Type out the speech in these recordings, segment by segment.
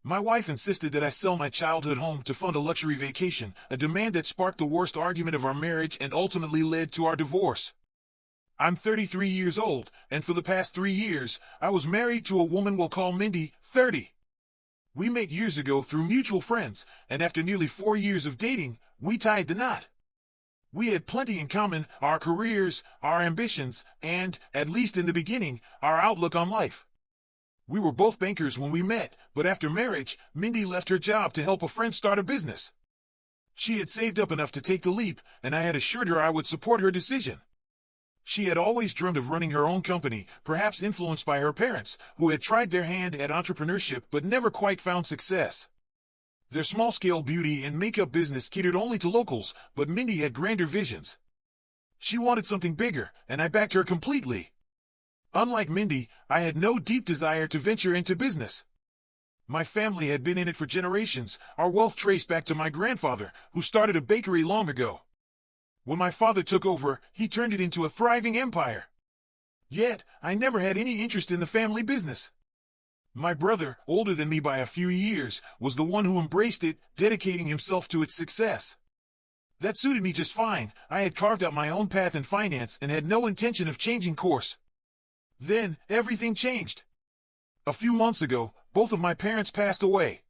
My wife insisted that I sell my childhood home to fund a luxury vacation, a demand that sparked the worst argument of our marriage and ultimately led to our divorce. I'm 33 years old, and for the past 3 years, I was married to a woman we'll call Mindy, 30. We met years ago through mutual friends, and after nearly 4 years of dating, we tied the knot. We had plenty in common: our careers, our ambitions, and, at least in the beginning, our outlook on life. We were both bankers when we met, but after marriage, Mindy left her job to help a friend start a business. She had saved up enough to take the leap, and I had assured her I would support her decision. She had always dreamed of running her own company, perhaps influenced by her parents, who had tried their hand at entrepreneurship but never quite found success. Their small-scale beauty and makeup business catered only to locals, but Mindy had grander visions. She wanted something bigger, and I backed her completely. Unlike Mindy, I had no deep desire to venture into business. My family had been in it for generations, our wealth traced back to my grandfather, who started a bakery long ago. When my father took over, he turned it into a thriving empire. Yet, I never had any interest in the family business. My brother, older than me by a few years, was the one who embraced it, dedicating himself to its success. That suited me just fine. I had carved out my own path in finance and had no intention of changing course. Then, everything changed. A few months ago, both of my parents passed away.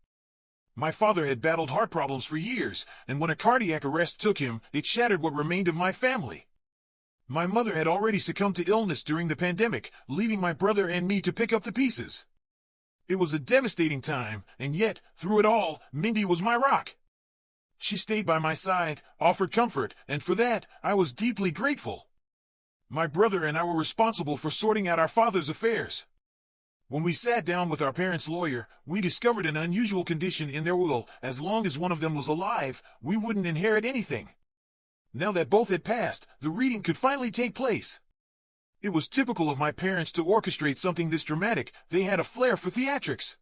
My father had battled heart problems for years, and when a cardiac arrest took him, it shattered what remained of my family. My mother had already succumbed to illness during the pandemic, leaving my brother and me to pick up the pieces. It was a devastating time, and yet, through it all, Mindy was my rock. She stayed by my side, offered comfort, and for that, I was deeply grateful. My brother and I were responsible for sorting out our father's affairs. When we sat down with our parents' lawyer, we discovered an unusual condition in their will: as long as one of them was alive, we wouldn't inherit anything. Now that both had passed, the reading could finally take place. It was typical of my parents to orchestrate something this dramatic. They had a flair for theatrics.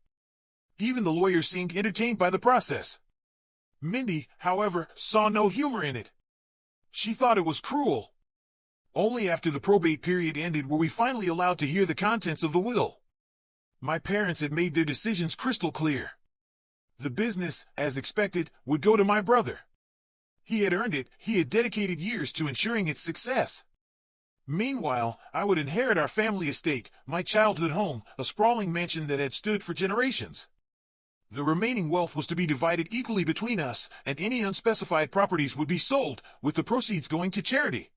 Even the lawyer seemed entertained by the process. Mindy, however, saw no humor in it. She thought it was cruel. Only after the probate period ended were we finally allowed to hear the contents of the will. My parents had made their decisions crystal clear. The business, as expected, would go to my brother. He had earned it. He had dedicated years to ensuring its success. Meanwhile, I would inherit our family estate, my childhood home, a sprawling mansion that had stood for generations. The remaining wealth was to be divided equally between us, and any unspecified properties would be sold, with the proceeds going to charity.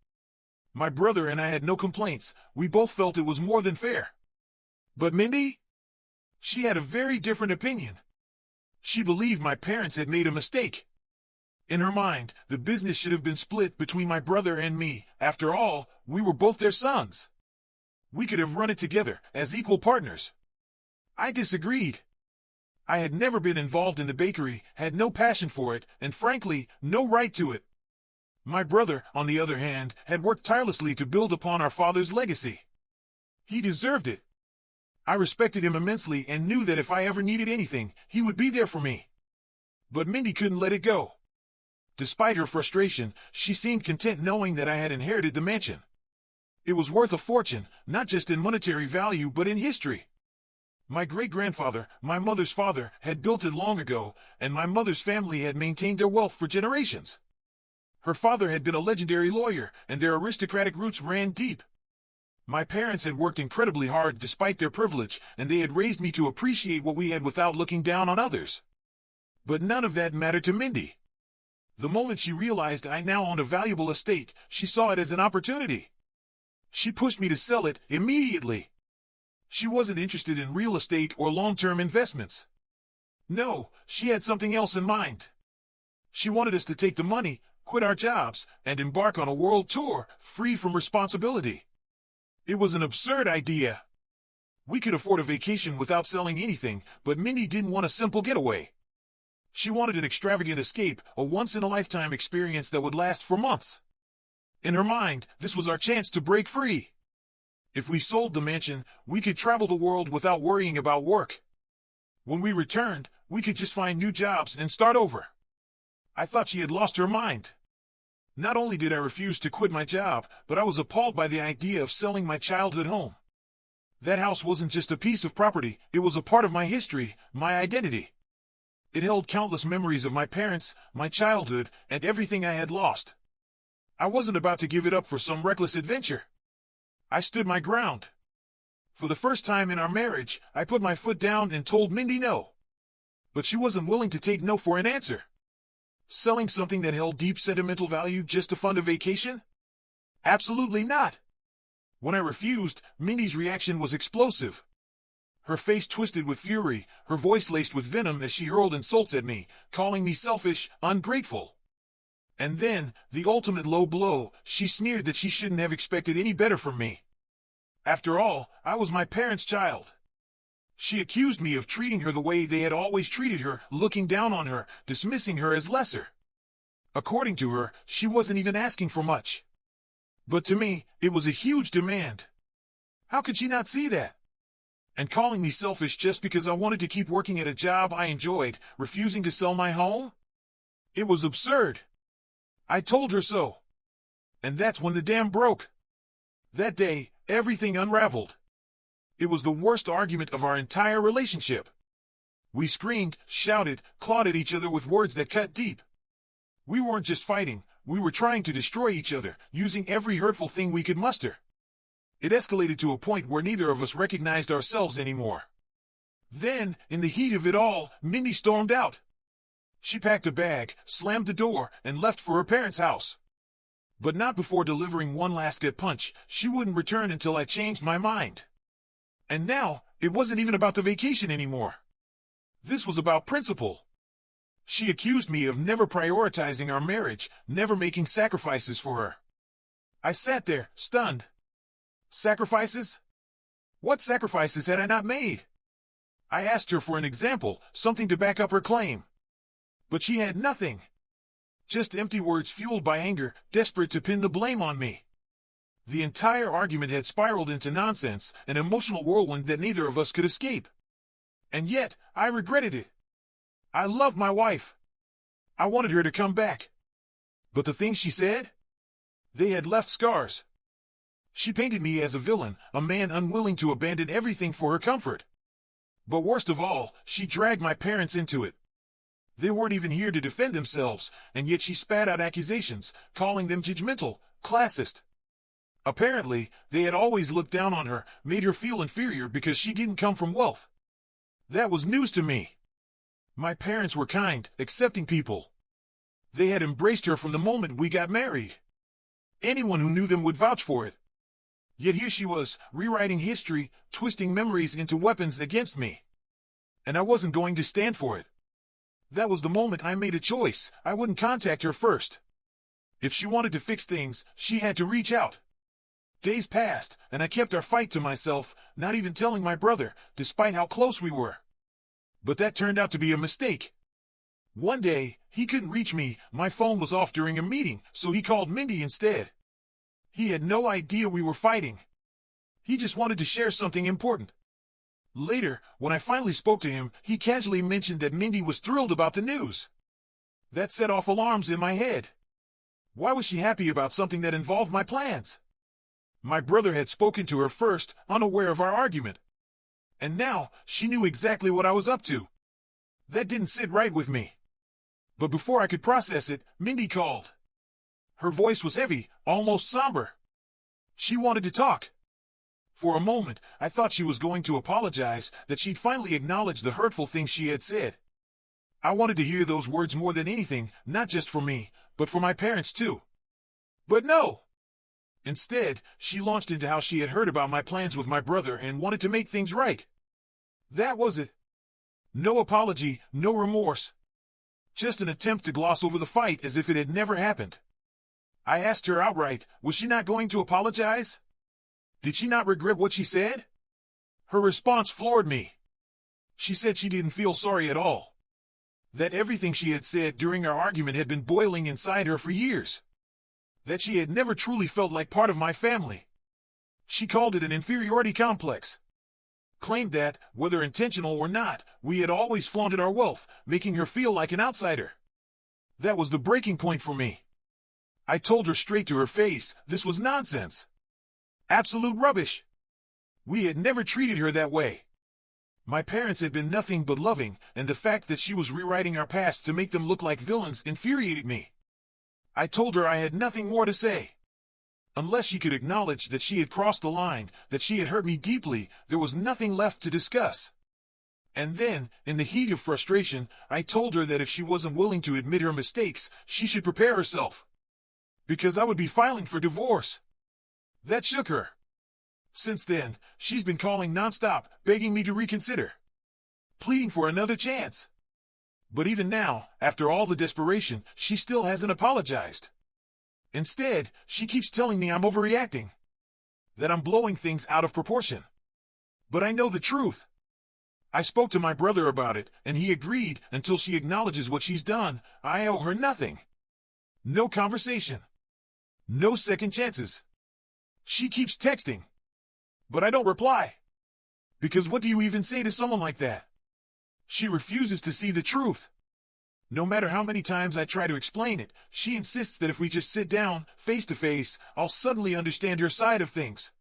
My brother and I had no complaints. We both felt it was more than fair. But Mindy? She had a very different opinion. She believed my parents had made a mistake. In her mind, the business should have been split between my brother and me. After all, we were both their sons. We could have run it together, as equal partners. I disagreed. I had never been involved in the bakery, had no passion for it, and frankly, no right to it. My brother, on the other hand, had worked tirelessly to build upon our father's legacy. He deserved it. I respected him immensely and knew that if I ever needed anything, he would be there for me. But Mindy couldn't let it go. Despite her frustration, she seemed content knowing that I had inherited the mansion. It was worth a fortune, not just in monetary value but in history. My great-grandfather, my mother's father, had built it long ago, and my mother's family had maintained their wealth for generations. Her father had been a legendary lawyer, and their aristocratic roots ran deep. My parents had worked incredibly hard despite their privilege, and they had raised me to appreciate what we had without looking down on others. But none of that mattered to Mindy. The moment she realized I now owned a valuable estate, she saw it as an opportunity. She pushed me to sell it immediately. She wasn't interested in real estate or long-term investments. No, she had something else in mind. She wanted us to take the money, quit our jobs, and embark on a world tour, free from responsibility. It was an absurd idea. We could afford a vacation without selling anything, but Mindy didn't want a simple getaway. She wanted an extravagant escape, a once-in-a-lifetime experience that would last for months. In her mind, this was our chance to break free. If we sold the mansion, we could travel the world without worrying about work. When we returned, we could just find new jobs and start over. I thought she had lost her mind. Not only did I refuse to quit my job, but I was appalled by the idea of selling my childhood home. That house wasn't just a piece of property, it was a part of my history, my identity. It held countless memories of my parents, my childhood, and everything I had lost. I wasn't about to give it up for some reckless adventure. I stood my ground. For the first time in our marriage, I put my foot down and told Mindy no. But she wasn't willing to take no for an answer. Selling something that held deep sentimental value just to fund a vacation? Absolutely not. When I refused, Mindy's reaction was explosive. Her face twisted with fury, her voice laced with venom as she hurled insults at me, calling me selfish, ungrateful. And then, the ultimate low blow, she sneered that she shouldn't have expected any better from me. After all, I was my parents' child. She accused me of treating her the way they had always treated her, looking down on her, dismissing her as lesser. According to her, she wasn't even asking for much. But to me, it was a huge demand. How could she not see that? And calling me selfish just because I wanted to keep working at a job I enjoyed, refusing to sell my home? It was absurd. I told her so. And that's when the dam broke. That day, everything unraveled. It was the worst argument of our entire relationship. We screamed, shouted, clawed at each other with words that cut deep. We weren't just fighting, we were trying to destroy each other, using every hurtful thing we could muster. It escalated to a point where neither of us recognized ourselves anymore. Then, in the heat of it all, Mindy stormed out. She packed a bag, slammed the door, and left for her parents' house. But not before delivering one last gut punch. She wouldn't return until I changed my mind. And now, it wasn't even about the vacation anymore. This was about principle. She accused me of never prioritizing our marriage, never making sacrifices for her. I sat there, stunned. Sacrifices? What sacrifices had I not made? I asked her for an example, something to back up her claim. But she had nothing. Just empty words fueled by anger, desperate to pin the blame on me. The entire argument had spiraled into nonsense, an emotional whirlwind that neither of us could escape. And yet, I regretted it. I loved my wife. I wanted her to come back. But the things she said? They had left scars. She painted me as a villain, a man unwilling to abandon everything for her comfort. But worst of all, she dragged my parents into it. They weren't even here to defend themselves, and yet she spat out accusations, calling them judgmental, classist. Apparently, they had always looked down on her, made her feel inferior because she didn't come from wealth. That was news to me. My parents were kind, accepting people. They had embraced her from the moment we got married. Anyone who knew them would vouch for it. Yet here she was, rewriting history, twisting memories into weapons against me. And I wasn't going to stand for it. That was the moment I made a choice. I wouldn't contact her first. If she wanted to fix things, she had to reach out. Days passed, and I kept our fight to myself, not even telling my brother, despite how close we were. But that turned out to be a mistake. One day, he couldn't reach me, my phone was off during a meeting, so he called Mindy instead. He had no idea we were fighting. He just wanted to share something important. Later, when I finally spoke to him, he casually mentioned that Mindy was thrilled about the news. That set off alarms in my head. Why was she happy about something that involved my plans? My brother had spoken to her first, unaware of our argument. And now, she knew exactly what I was up to. That didn't sit right with me. But before I could process it, Mindy called. Her voice was heavy, almost somber. She wanted to talk. For a moment, I thought she was going to apologize, that she'd finally acknowledged the hurtful things she had said. I wanted to hear those words more than anything, not just for me, but for my parents too. But no! Instead, she launched into how she had heard about my plans with my brother and wanted to make things right. That was it. No apology, no remorse. Just an attempt to gloss over the fight as if it had never happened. I asked her outright, was she not going to apologize? Did she not regret what she said? Her response floored me. She said she didn't feel sorry at all. That everything she had said during our argument had been boiling inside her for years. That she had never truly felt like part of my family. She called it an inferiority complex. Claimed that, whether intentional or not, we had always flaunted our wealth, making her feel like an outsider. That was the breaking point for me. I told her straight to her face, this was nonsense. Absolute rubbish. We had never treated her that way. My parents had been nothing but loving, and the fact that she was rewriting our past to make them look like villains infuriated me. I told her I had nothing more to say. Unless she could acknowledge that she had crossed the line, that she had hurt me deeply, there was nothing left to discuss. And then, in the heat of frustration, I told her that if she wasn't willing to admit her mistakes, she should prepare herself. Because I would be filing for divorce. That shook her. Since then, she's been calling nonstop, begging me to reconsider. Pleading for another chance. But even now, after all the desperation, she still hasn't apologized. Instead, she keeps telling me I'm overreacting. That I'm blowing things out of proportion. But I know the truth. I spoke to my brother about it, and he agreed. Until she acknowledges what she's done, I owe her nothing. No conversation. No second chances. She keeps texting. But I don't reply. Because what do you even say to someone like that? She refuses to see the truth. No matter how many times I try to explain it, she insists that if we just sit down, face to face, I'll suddenly understand her side of things.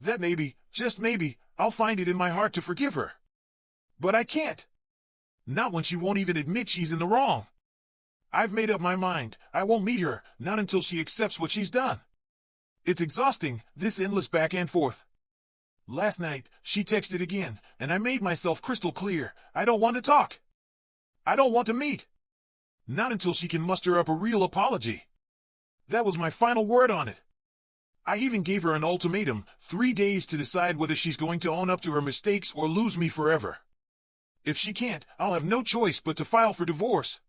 That maybe, just maybe, I'll find it in my heart to forgive her. But I can't. Not when she won't even admit she's in the wrong. I've made up my mind. I won't meet her, not until she accepts what she's done. It's exhausting, this endless back and forth. Last night, she texted again, and I made myself crystal clear. I don't want to talk. I don't want to meet. Not until she can muster up a real apology. That was my final word on it. I even gave her an ultimatum, 3 days to decide whether she's going to own up to her mistakes or lose me forever. If she can't, I'll have no choice but to file for divorce.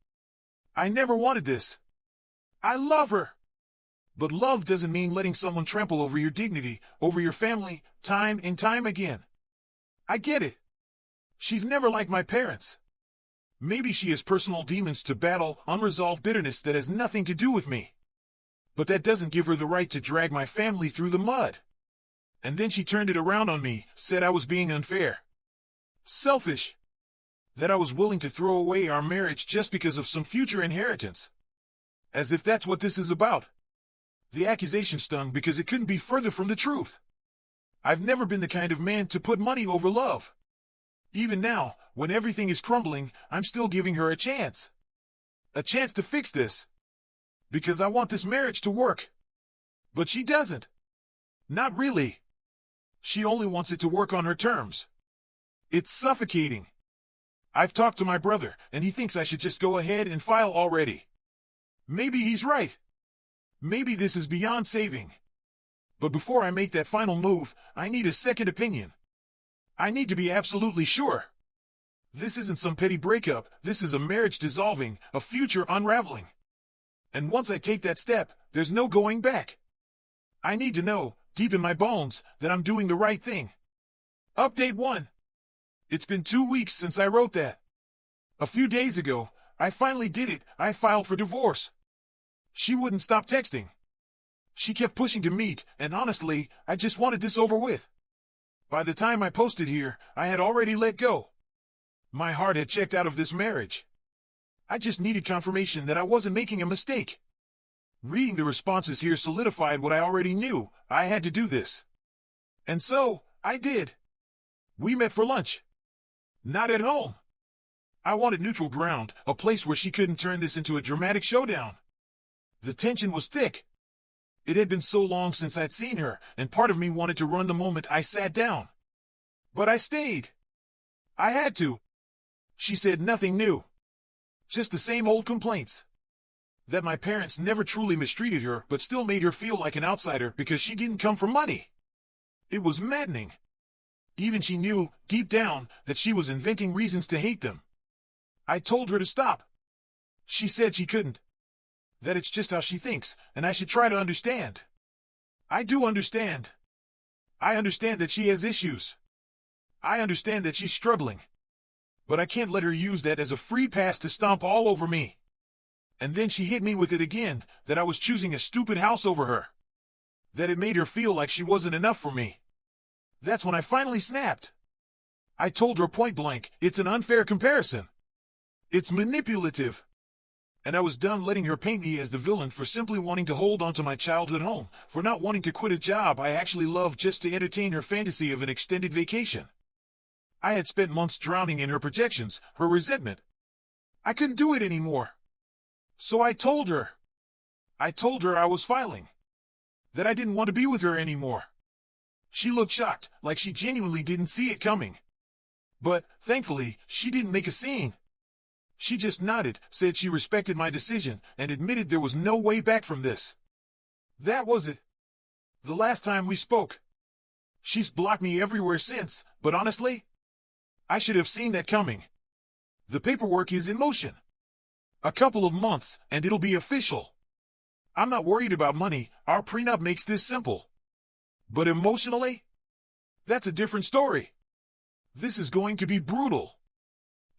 I never wanted this. I love her. But love doesn't mean letting someone trample over your dignity, over your family, time and time again. I get it. She's never like my parents. Maybe she has personal demons to battle, unresolved bitterness that has nothing to do with me. But that doesn't give her the right to drag my family through the mud. And then she turned it around on me, said I was being unfair. Selfish. That I was willing to throw away our marriage just because of some future inheritance. As if that's what this is about. The accusation stung because it couldn't be further from the truth. I've never been the kind of man to put money over love. Even now, when everything is crumbling, I'm still giving her a chance. A chance to fix this. Because I want this marriage to work. But she doesn't. Not really. She only wants it to work on her terms. It's suffocating. I've talked to my brother, and he thinks I should just go ahead and file already. Maybe he's right. Maybe this is beyond saving. But before I make that final move, I need a second opinion. I need to be absolutely sure. This isn't some petty breakup, this is a marriage dissolving, a future unraveling. And once I take that step, there's no going back. I need to know, deep in my bones, that I'm doing the right thing. Update 1. It's been 2 weeks since I wrote that. A few days ago, I finally did it. I filed for divorce. She wouldn't stop texting. She kept pushing to meet, and honestly, I just wanted this over with. By the time I posted here, I had already let go. My heart had checked out of this marriage. I just needed confirmation that I wasn't making a mistake. Reading the responses here solidified what I already knew. I had to do this. And so, I did. We met for lunch. Not at home. I wanted neutral ground, a place where she couldn't turn this into a dramatic showdown. The tension was thick. It had been so long since I'd seen her, and part of me wanted to run the moment I sat down. But I stayed. I had to. She said nothing new. Just the same old complaints. That my parents never truly mistreated her, but still made her feel like an outsider because she didn't come from money. It was maddening. Even she knew, deep down, that she was inventing reasons to hate them. I told her to stop. She said she couldn't. That it's just how she thinks, and I should try to understand. I do understand. I understand that she has issues. I understand that she's struggling. But I can't let her use that as a free pass to stomp all over me. And then she hit me with it again, that I was choosing a stupid house over her. That it made her feel like she wasn't enough for me. That's when I finally snapped. I told her point blank, it's an unfair comparison. It's manipulative. And I was done letting her paint me as the villain for simply wanting to hold on to my childhood home, for not wanting to quit a job I actually loved just to entertain her fantasy of an extended vacation. I had spent months drowning in her projections, her resentment. I couldn't do it anymore. So I told her. I told her I was filing. That I didn't want to be with her anymore. She looked shocked, like she genuinely didn't see it coming. But, thankfully, she didn't make a scene. She just nodded, said she respected my decision, and admitted there was no way back from this. That was it. The last time we spoke. She's blocked me everywhere since, but honestly, I should have seen that coming. The paperwork is in motion. A couple of months, and it'll be official. I'm not worried about money, our prenup makes this simple. But emotionally? That's a different story. This is going to be brutal.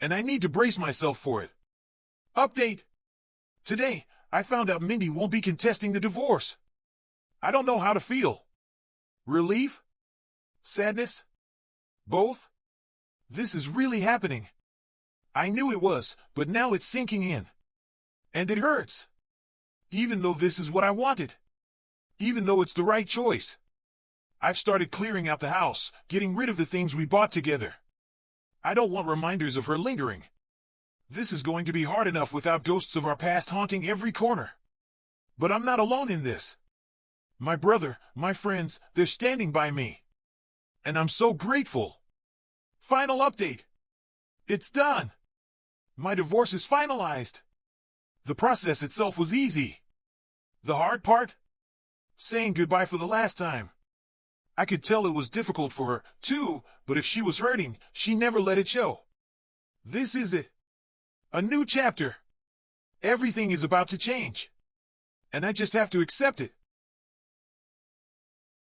And I need to brace myself for it. Update. Today, I found out Mindy won't be contesting the divorce. I don't know how to feel. Relief? Sadness? Both? This is really happening. I knew it was, but now it's sinking in. And it hurts. Even though this is what I wanted. Even though it's the right choice. I've started clearing out the house, getting rid of the things we bought together. I don't want reminders of her lingering. This is going to be hard enough without ghosts of our past haunting every corner. But I'm not alone in this. My brother, my friends, they're standing by me. And I'm so grateful. Final update. It's done. My divorce is finalized. The process itself was easy. The hard part? Saying goodbye for the last time. I could tell it was difficult for her, too, but if she was hurting, she never let it show. This is it. A new chapter. Everything is about to change. And I just have to accept it.